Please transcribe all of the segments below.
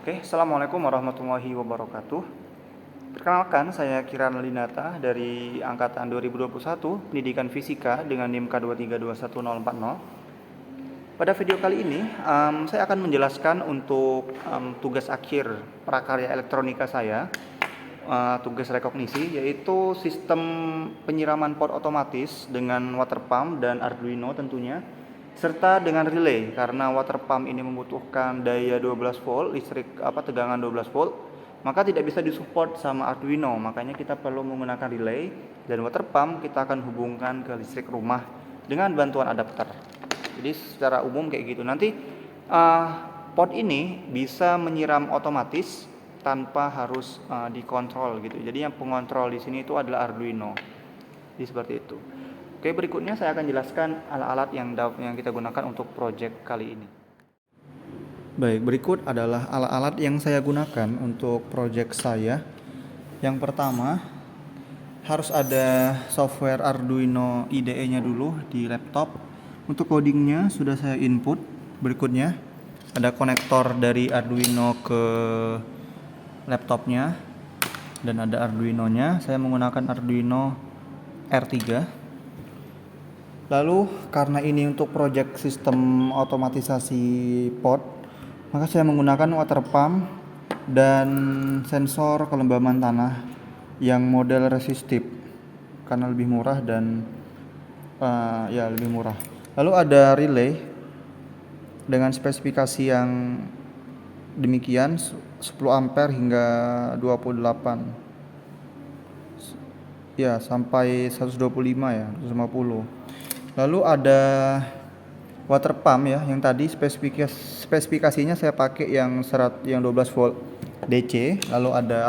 Oke, Assalamualaikum warahmatullahi wabarakatuh. Perkenalkan, saya Kiran Linata dari Angkatan 2021, Pendidikan Fisika dengan NIM K2321040. Pada video kali ini, saya akan menjelaskan untuk tugas akhir prakarya elektronika saya, tugas rekognisi, yaitu sistem penyiraman pot otomatis dengan water pump dan Arduino tentunya, serta dengan relay karena water pump ini membutuhkan daya 12 volt, tegangan 12 volt, maka tidak bisa disupport sama Arduino, makanya kita perlu menggunakan relay, dan water pump kita akan hubungkan ke listrik rumah dengan bantuan adapter. Jadi secara umum kayak gitu. Nanti pot ini bisa menyiram otomatis tanpa harus dikontrol gitu. Jadi yang pengontrol di sini itu adalah Arduino. Jadi seperti itu. Oke, berikutnya saya akan jelaskan alat-alat yang kita gunakan untuk project kali ini. Baik, berikut adalah alat-alat yang saya gunakan untuk project saya. Yang pertama, harus ada software Arduino IDE-nya dulu di laptop. Untuk codingnya sudah saya input. Berikutnya, ada konektor dari Arduino ke laptopnya dan ada Arduino-nya. Saya menggunakan Arduino R3. Lalu karena ini untuk project sistem otomatisasi pot, maka saya menggunakan water pump dan sensor kelembaban tanah yang model resistif karena lebih murah dan lebih murah. Lalu ada relay dengan spesifikasi yang demikian, 10 ampere hingga 28 sampai 125 150. Lalu ada water pump yang tadi spesifikasinya saya pakai yang 12 volt DC. Lalu ada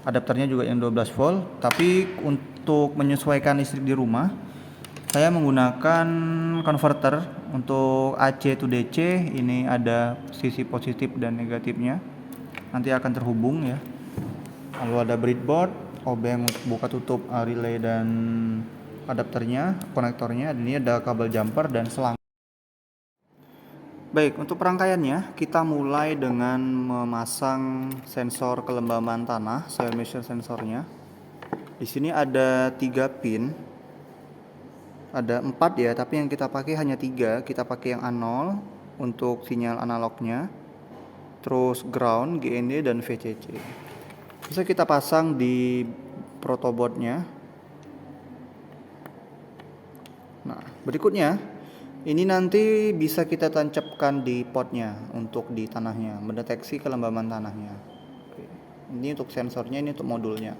adapternya juga yang 12 volt, tapi untuk menyesuaikan listrik di rumah saya menggunakan converter untuk AC to DC. Ini ada sisi positif dan negatifnya, nanti akan terhubung ya. Lalu ada breadboard, obeng untuk buka tutup relay dan adapternya, konektornya. Ini ada kabel jumper dan selang. Baik, untuk perangkaiannya kita mulai dengan memasang sensor kelembaban tanah, soil measure sensornya. Di sini ada 3 pin. Ada 4 ya, tapi yang kita pakai hanya 3. Kita pakai yang A0 untuk sinyal analognya, terus ground, GND, dan VCC. Bisa kita pasang di protoboardnya. Nah, berikutnya ini nanti bisa kita tancapkan di potnya untuk di tanahnya, mendeteksi kelembaban tanahnya. Oke. Ini untuk sensornya, ini untuk modulnya.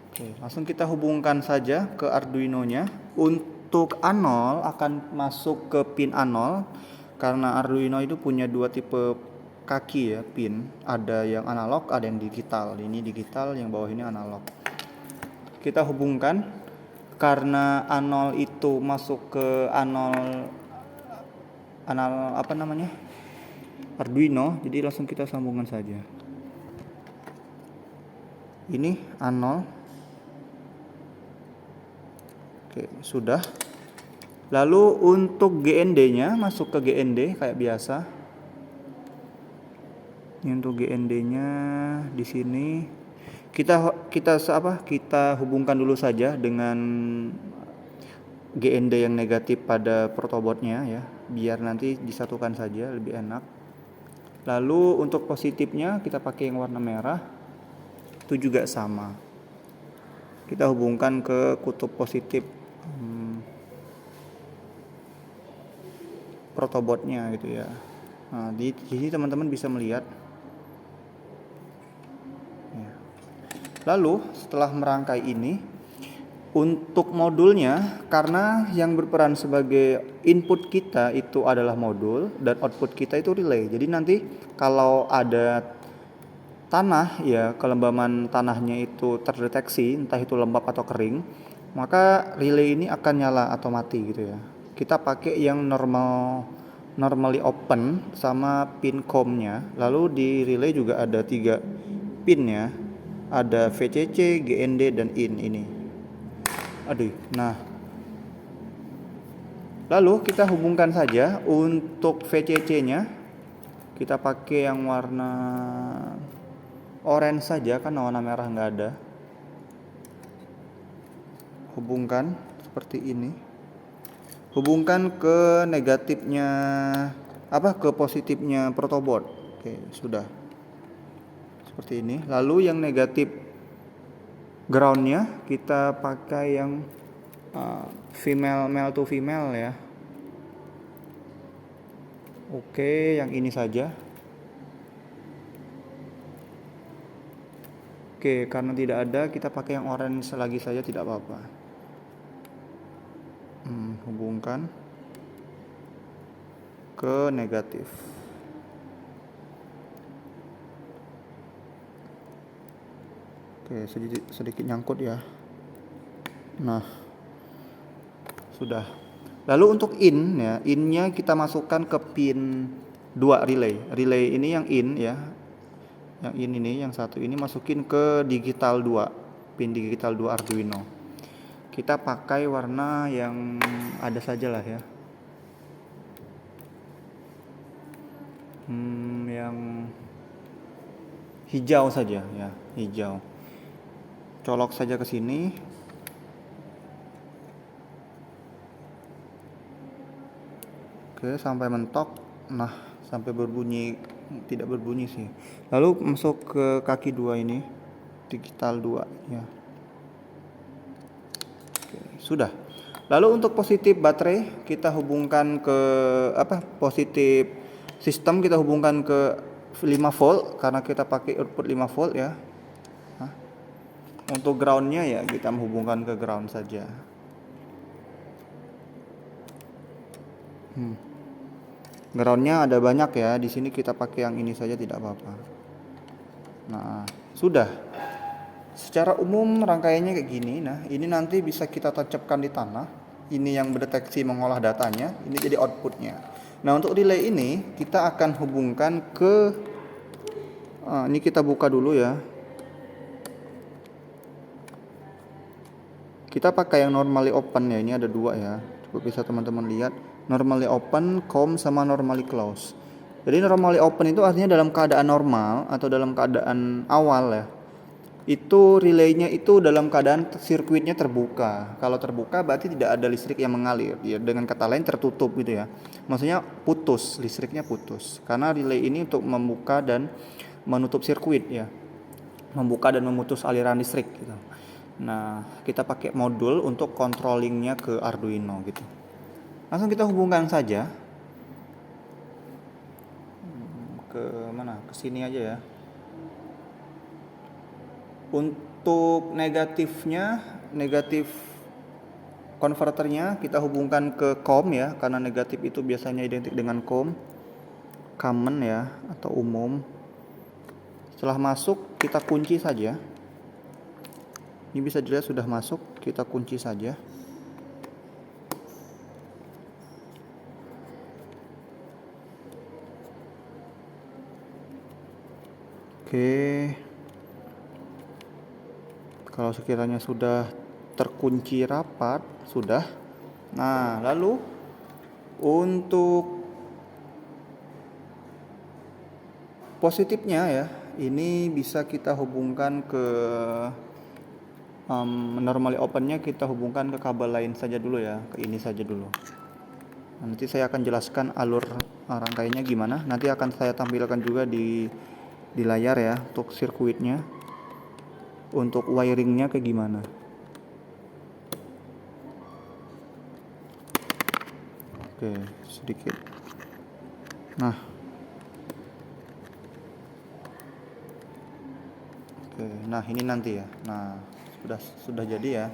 Oke, langsung kita hubungkan saja ke Arduino-nya. Untuk A0 akan masuk ke pin A0 karena Arduino itu punya 2 tipe kaki ya, pin. Ada yang analog, ada yang digital. Ini digital, yang bawah ini analog. Kita hubungkan karena A0 itu masuk ke A0 Arduino, jadi langsung kita sambungkan saja. Ini A0. Oke, sudah. Lalu untuk GND-nya masuk ke GND kayak biasa. Ini untuk GND-nya di sini. Kita hubungkan dulu saja dengan GND yang negatif pada protoboardnya ya, biar nanti disatukan saja lebih enak. Lalu untuk positifnya kita pakai yang warna merah, itu juga sama. Kita hubungkan ke kutub positif protoboardnya gitu ya. Nah, di sini teman-teman bisa melihat. Lalu setelah merangkai ini, untuk modulnya, karena yang berperan sebagai input kita itu adalah modul dan output kita itu relay. Jadi nanti kalau ada tanah ya, kelembaban tanahnya itu terdeteksi entah itu lembab atau kering, maka relay ini akan nyala otomatis gitu ya. Kita pakai yang normally open sama pin COM-nya. Lalu di relay juga ada 3 pin ya. Ada VCC, GND, dan IN ini. Nah. Lalu kita hubungkan saja untuk VCC-nya. Kita pakai yang warna orange saja karena warna merah nggak ada. Hubungkan seperti ini. Hubungkan ke negatifnya ke positifnya protoboard. Oke, sudah. Seperti ini. Lalu yang negatif groundnya kita pakai yang female male to female ya. Oke, yang ini saja. Oke, karena tidak ada, kita pakai yang orange lagi saja, tidak apa-apa. Hubungkan ke negatif. Oke, sedikit nyangkut ya. Nah, sudah. Lalu untuk in ya, innya kita masukkan ke pin 2 relay. Relay ini yang in ya. Yang ini, yang satu ini masukin ke digital 2, pin digital 2 Arduino. Kita pakai warna yang ada saja lah ya. Yang hijau saja ya, hijau. Colok saja ke sini. Oke, sampai mentok. Nah, sampai berbunyi, tidak berbunyi sih. Lalu masuk ke kaki 2 ini, digital 2 ya. Oke, sudah. Lalu untuk positif baterai kita hubungkan ke positif sistem kita hubungkan ke 5 volt karena kita pakai output 5 volt ya. Untuk groundnya ya kita menghubungkan ke ground saja. Groundnya ada banyak ya, di sini kita pakai yang ini saja tidak apa-apa. Nah, sudah. Secara umum rangkaiannya kayak gini. Nah, ini nanti bisa kita tancapkan di tanah. Ini yang mendeteksi mengolah datanya, ini jadi outputnya. Nah, untuk relay ini kita akan hubungkan ke ini kita buka dulu ya. Kita pakai yang normally open ya, ini ada 2 ya. Coba bisa teman-teman lihat. Normally open, COM sama normally close. Jadi normally open itu artinya dalam keadaan normal atau dalam keadaan awal ya. Itu relaynya itu dalam keadaan sirkuitnya terbuka. Kalau terbuka berarti tidak ada listrik yang mengalir. Ya, dengan kata lain tertutup gitu ya. Maksudnya putus, listriknya putus. Karena relay ini untuk membuka dan menutup sirkuit ya. Membuka dan memutus aliran listrik gitu. Nah, kita pakai modul untuk controllingnya ke Arduino gitu. Langsung kita hubungkan saja ke mana? Ke sini aja ya. Untuk negatif konverternya kita hubungkan ke COM ya, karena negatif itu biasanya identik dengan COM, common ya atau umum. Setelah masuk kita kunci saja. Ini bisa dilihat sudah masuk, kita kunci saja. Oke. Kalau sekiranya sudah terkunci rapat, sudah. Nah, lalu untuk positifnya ya, ini bisa kita hubungkan ke normally opennya kita hubungkan ke kabel lain saja dulu ya, ke ini saja dulu. Nanti saya akan jelaskan alur rangkaiannya gimana. Nanti akan saya tampilkan juga di layar ya untuk sirkuitnya, untuk wiringnya kayak gimana. Oke, sedikit. Nah, oke, nah ini nanti ya. Nah, sudah jadi ya.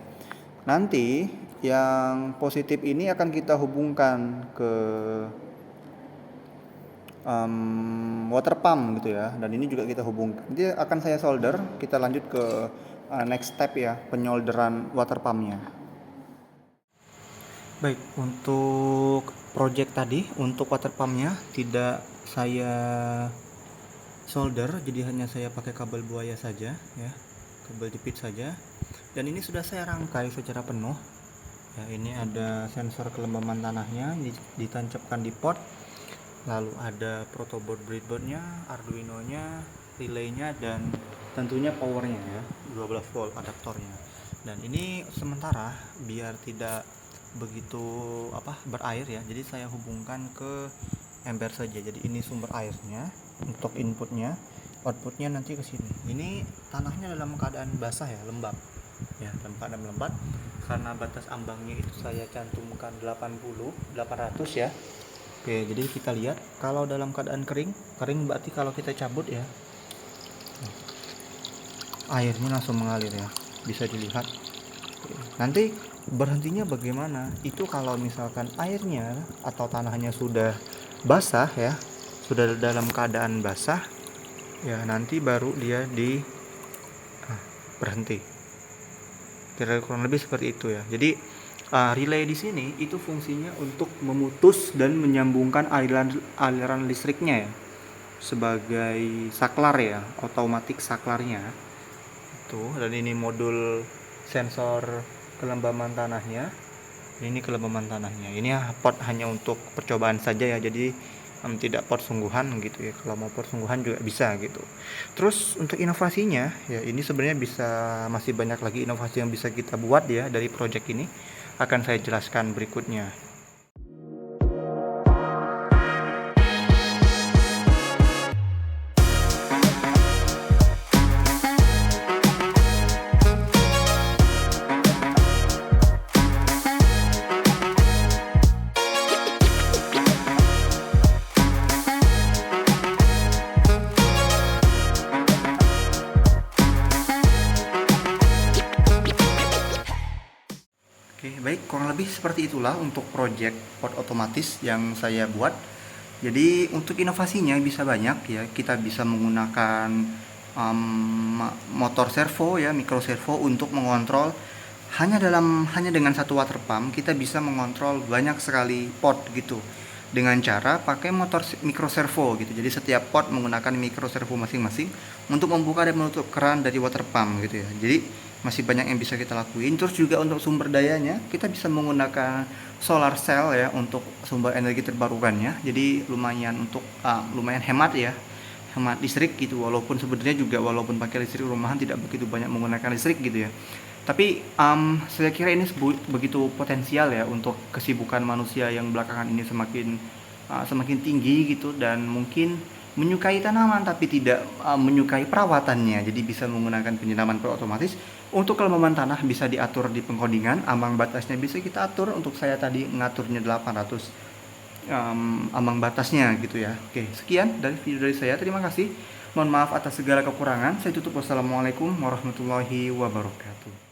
Nanti yang positif ini akan kita hubungkan ke water pump gitu ya, dan ini juga kita hubungkan. Nanti akan saya solder. Kita lanjut ke next step ya, penyolderan water pumpnya. Baik, untuk project tadi untuk water pumpnya tidak saya solder, jadi hanya saya pakai kabel buaya saja ya, kabel jepit saja. Dan ini sudah saya rangkai secara penuh ya. Ini ada sensor kelembaban tanahnya, ditancapkan di pot. lalu ada protoboard breadboardnya, Arduino-nya, relaynya, dan tentunya powernya ya, 12 volt adaptornya. Dan ini sementara biar tidak begitu berair ya, jadi saya hubungkan ke ember saja. Jadi ini sumber airnya untuk inputnya, outputnya nanti ke sini. Ini tanahnya dalam keadaan basah ya, lembab ya, dalam keadaan lembab. Karena batas ambangnya itu saya cantumkan 800 ya. Oke, jadi kita lihat kalau dalam keadaan kering berarti kalau kita cabut ya, airnya langsung mengalir ya, bisa dilihat. Nanti berhentinya bagaimana? Itu kalau misalkan airnya atau tanahnya sudah basah ya, sudah dalam keadaan basah ya, nanti baru dia berhenti. Kira kurang lebih seperti itu ya. Jadi relay di sini itu fungsinya untuk memutus dan menyambungkan aliran listriknya ya, sebagai saklar ya, otomatik saklarnya itu. Dan ini modul sensor kelembaban tanahnya. Ini kelembaban tanahnya. Ini pot hanya untuk percobaan saja ya, jadi tidak pot sungguhan gitu ya. Kalau mau pot sungguhan juga bisa gitu. Terus untuk inovasinya ya, ini sebenarnya masih banyak lagi inovasi yang bisa kita buat ya dari project ini. Akan saya jelaskan berikutnya. Oke, baik, kurang lebih seperti itulah untuk project pot otomatis yang saya buat. Jadi untuk inovasinya bisa banyak ya. Kita bisa menggunakan motor servo ya, micro servo untuk mengontrol hanya dengan satu water pump kita bisa mengontrol banyak sekali pot gitu. Dengan cara pakai motor micro servo gitu. Jadi setiap pot menggunakan micro servo masing-masing untuk membuka dan menutup keran dari water pump gitu ya. Jadi masih banyak yang bisa kita lakuin. Terus juga untuk sumber dayanya kita bisa menggunakan solar cell ya untuk sumber energi terbarukannya. Jadi lumayan hemat ya, hemat listrik gitu. Walaupun sebenarnya juga walaupun pakai listrik rumahan tidak begitu banyak menggunakan listrik gitu ya. Tapi saya kira ini begitu potensial ya untuk kesibukan manusia yang belakangan ini semakin tinggi gitu, dan mungkin menyukai tanaman tapi tidak menyukai perawatannya. Jadi bisa menggunakan penyiraman otomatis. Untuk kelembaban tanah bisa diatur di pengkodingan, ambang batasnya bisa kita atur. Untuk saya tadi ngaturnya 800 ambang batasnya gitu ya. Oke, sekian dari video dari saya. Terima kasih. Mohon maaf atas segala kekurangan. Saya tutup. Wassalamualaikum warahmatullahi wabarakatuh.